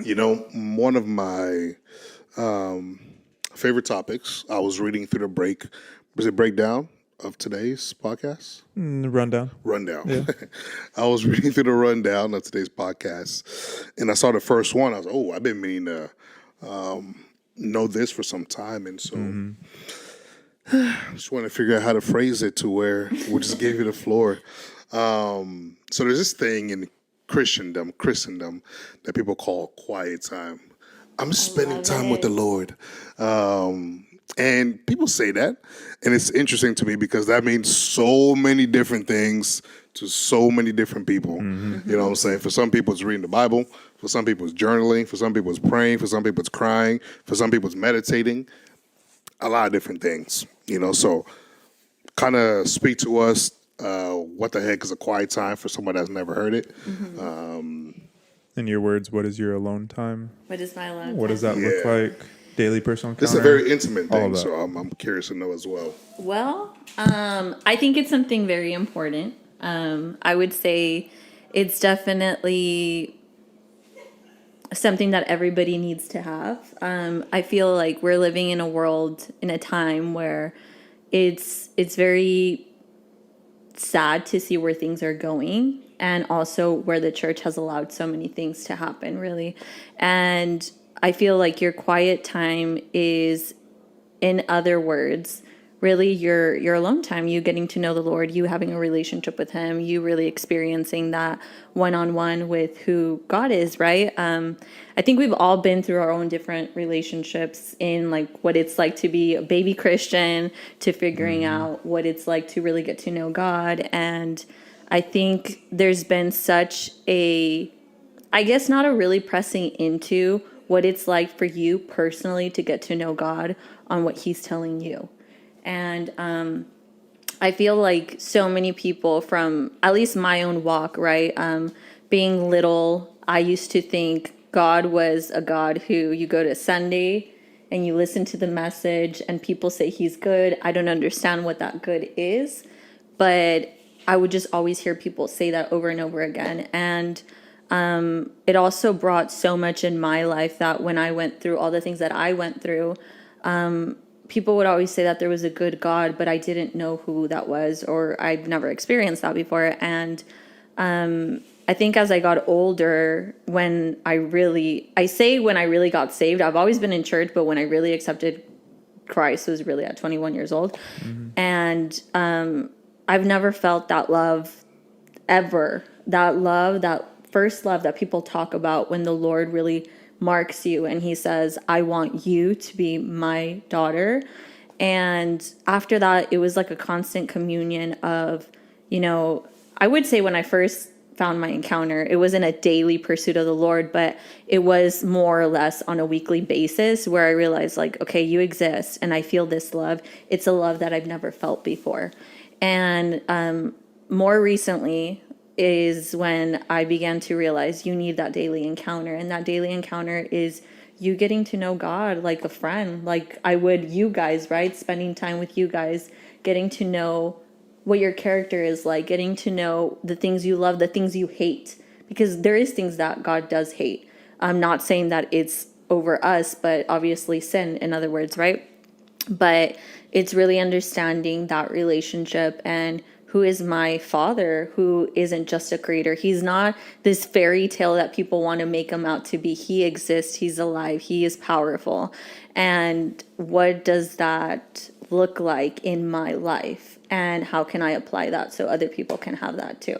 One of my favorite topics, I was reading through was it breakdown of today's podcast? Rundown. Rundown. Yeah. I was reading through the rundown of today's podcast, and I saw the first one. I was, I've been meaning to know this for some time, and so just want to figure out how to phrase it to where we'll just give you the floor. So there's this thing in Christendom, that people call quiet time. I'm spending time with the Lord. And people say that, and it's interesting to me because that means so many different things to so many different people. You know what I'm saying? For some people, it's reading the Bible. For some people, it's journaling. For some people, it's praying. For some people, it's crying. For some people, it's meditating. A lot of different things, So kind of speak to us. What the heck is a quiet time for someone that's never heard it? In your words, what is your alone time? What is my alone time? What does that look like? Daily personal encounter? This is a very intimate All thing, that. so I'm curious to know as well. Well, I think it's something very important. I would say it's definitely something that everybody needs to have. I feel like we're living in a time where it's very sad to see where things are going, and also where the church has allowed so many things to happen, really. And I feel like your quiet time is, in other words, really your alone time, you getting to know the Lord, you having a relationship with him, you really experiencing that one-on-one with who God is, right? I think we've all been through our own different relationships in like what it's like to be a baby Christian, to figuring out what it's like to really get to know God. And I think there's been such I guess not a really pressing into what it's like for you personally to get to know God on what he's telling you. And I feel like so many people from at least my own walk, right? Being little, I used to think God was a God who you go to Sunday and you listen to the message and people say he's good. I don't understand what that good is, but I would just always hear people say that over and over again. And it also brought so much in my life that when I went through all the things that I went through, people would always say that there was a good God, but I didn't know who that was, or I'd never experienced that before. And I think as I got older, when I really got saved, I've always been in church, but when I really accepted Christ was really at 21 years old. And I've never felt that love ever. That first love that people talk about when the Lord really marks you and he says, I want you to be my daughter. And after that, it was like a constant communion of, I would say when I first found my encounter, it wasn't a daily pursuit of the Lord, but it was more or less on a weekly basis where I realized like, okay, you exist and I feel this love. It's a love that I've never felt before. And more recently is when I began to realize you need that daily encounter. And that daily encounter is you getting to know God like a friend, like I would you guys, right? Spending time with you guys, getting to know what your character is like, getting to know the things you love, the things you hate, because there is things that God does hate. I'm not saying that it's over us, but obviously sin, in other words, right? But it's really understanding that relationship and who is my father, who isn't just a creator. He's not this fairy tale that people want to make him out to be. He exists. He's alive. He is powerful. And what does that look like in my life? And how can I apply that so other people can have that too?